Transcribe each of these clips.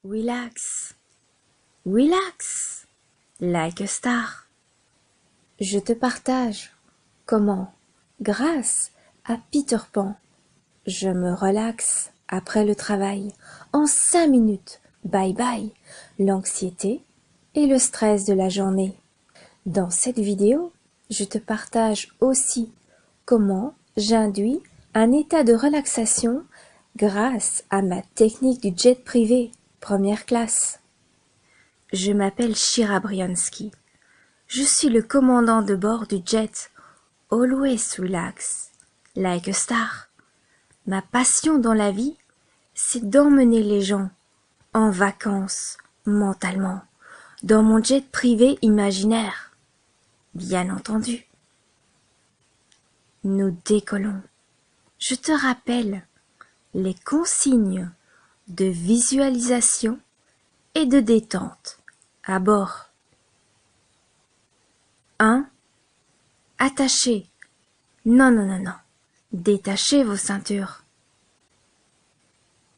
Relax, relax, like a star. Je te partage comment, grâce à Peter Pan, je me relaxe après le travail en 5 minutes. Bye bye, l'anxiété et le stress de la journée. Dans cette vidéo, je te partage aussi comment j'induis un état de relaxation grâce à ma technique du jet privé, première classe. Je m'appelle Shira Briansky. Je suis le commandant de bord du jet Always Relax, like a star. Ma passion dans la vie, c'est d'emmener les gens en vacances mentalement, dans mon jet privé imaginaire. Bien entendu. Nous décollons. Je te rappelle les consignes de visualisation et de détente à bord. 1. Attachez. Non. Détachez vos ceintures.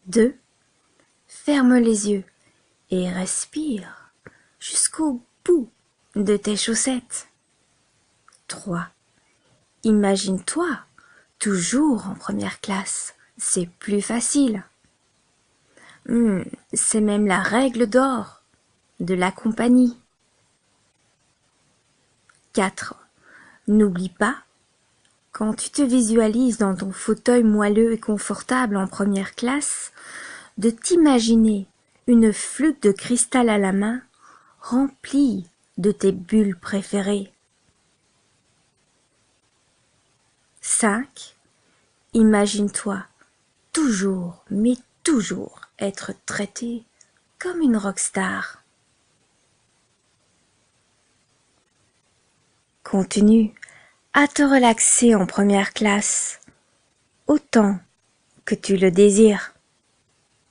2. Ferme les yeux et respire jusqu'au bout de tes chaussettes. 3. Imagine-toi toujours en première classe. C'est plus facile. C'est même la règle d'or de la compagnie. 4. N'oublie pas, quand tu te visualises dans ton fauteuil moelleux et confortable en première classe, de t'imaginer une flûte de cristal à la main remplie de tes bulles préférées. 5. Imagine-toi toujours, mais toujours être traité comme une rockstar. Continue à te relaxer en première classe, autant que tu le désires.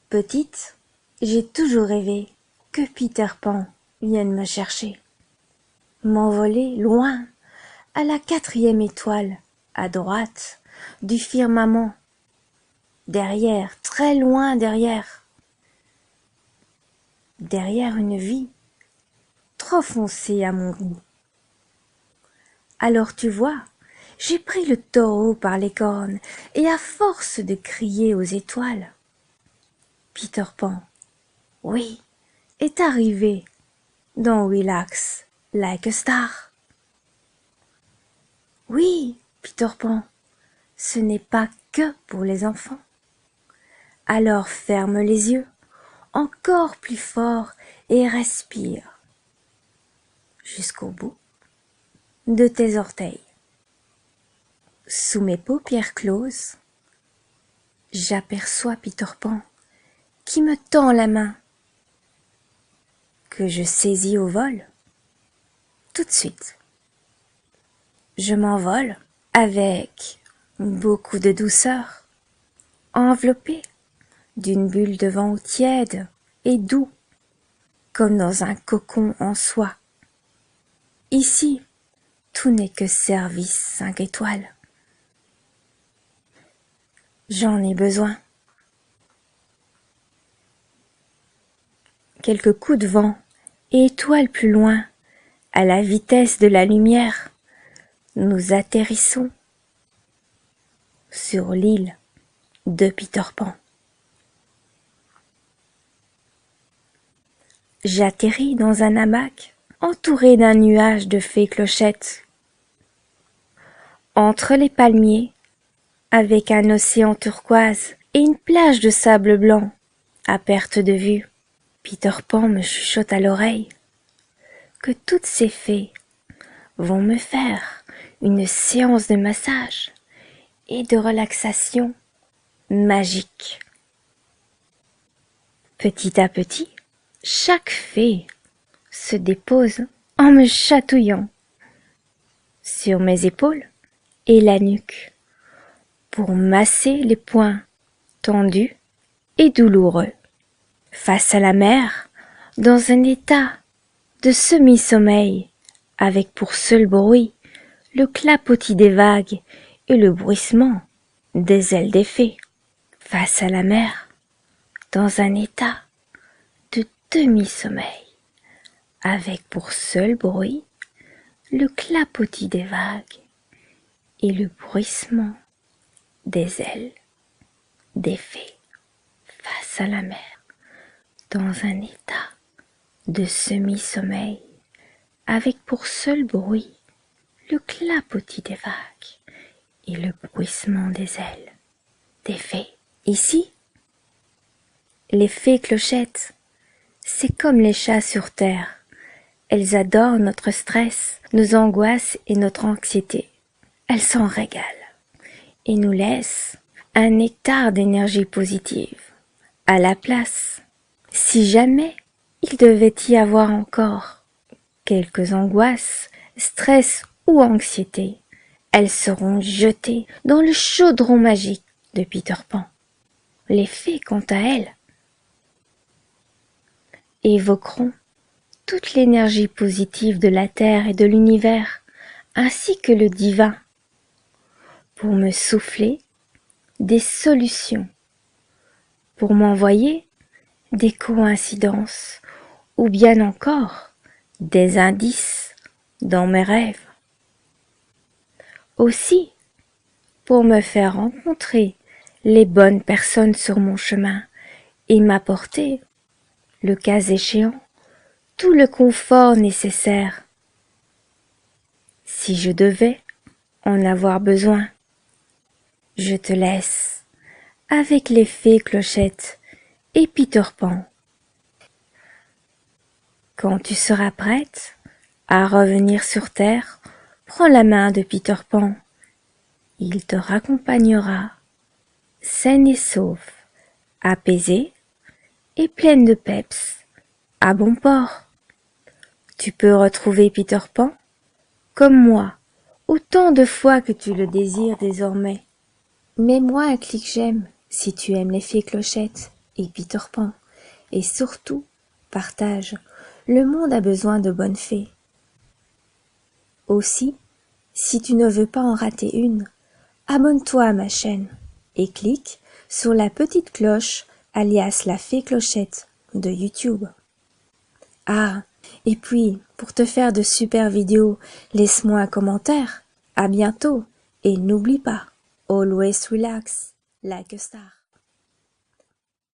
Petite, j'ai toujours rêvé que Peter Pan vienne me chercher, m'envoler loin, à la 4e étoile, à droite du firmament, derrière, très loin derrière une vie trop foncée à mon goût. Alors tu vois, j'ai pris le taureau par les cornes, et à force de crier aux étoiles, Peter Pan, oui, est arrivé dans Relax like a star. Oui, Peter Pan, ce n'est pas que pour les enfants. Alors ferme les yeux, encore plus fort, et respire jusqu'au bout de tes orteils. Sous mes paupières closes, j'aperçois Peter Pan qui me tend la main, que je saisis au vol. Tout de suite, je m'envole avec beaucoup de douceur, enveloppé d'une bulle de vent tiède et doux, comme dans un cocon en soie. Ici, tout n'est que service 5 étoiles. J'en ai besoin. Quelques coups de vent et étoiles plus loin, à la vitesse de la lumière, nous atterrissons sur l'île de Peter Pan. J'atterris dans un hamac entouré d'un nuage de fées clochettes. Entre les palmiers, avec un océan turquoise et une plage de sable blanc à perte de vue, Peter Pan me chuchote à l'oreille que toutes ces fées vont me faire une séance de massage et de relaxation magique. Petit à petit, chaque fée se dépose en me chatouillant sur mes épaules et la nuque pour masser les points tendus et douloureux. Face à la mer, dans un état de semi-sommeil, avec pour seul bruit le clapotis des vagues et le bruissement des ailes des fées. Face à la mer, dans un état demi-sommeil, avec pour seul bruit le clapotis des vagues et le bruissement des ailes des fées face à la mer, dans un état de semi-sommeil, avec pour seul bruit le clapotis des vagues et le bruissement des ailes des fées. Ici, les fées clochettes, c'est comme les chats sur terre. Elles adorent notre stress, nos angoisses et notre anxiété. Elles s'en régalent et nous laissent un nectar d'énergie positive. À la place, si jamais il devait y avoir encore quelques angoisses, stress ou anxiété, elles seront jetées dans le chaudron magique de Peter Pan. Les fées, quant à elles, évoqueront toute l'énergie positive de la terre et de l'univers, ainsi que le divin, pour me souffler des solutions, pour m'envoyer des coïncidences ou bien encore des indices dans mes rêves. Aussi, pour me faire rencontrer les bonnes personnes sur mon chemin et m'apporter, le cas échéant, tout le confort nécessaire, si je devais en avoir besoin. Je te laisse avec les fées clochettes et Peter Pan. Quand tu seras prête à revenir sur terre, prends la main de Peter Pan. Il te raccompagnera, saine et sauve, apaisée et pleine de peps, à bon port. Tu peux retrouver Peter Pan, comme moi, autant de fois que tu le désires désormais. Mets-moi un clic j'aime si tu aimes les fées clochettes et Peter Pan. Et surtout, partage. Le monde a besoin de bonnes fées. Aussi, si tu ne veux pas en rater une, abonne-toi à ma chaîne et clique sur la petite cloche alias la fée clochette de YouTube. Ah, et puis, pour te faire de super vidéos, laisse-moi un commentaire. À bientôt et n'oublie pas, always relax like a star.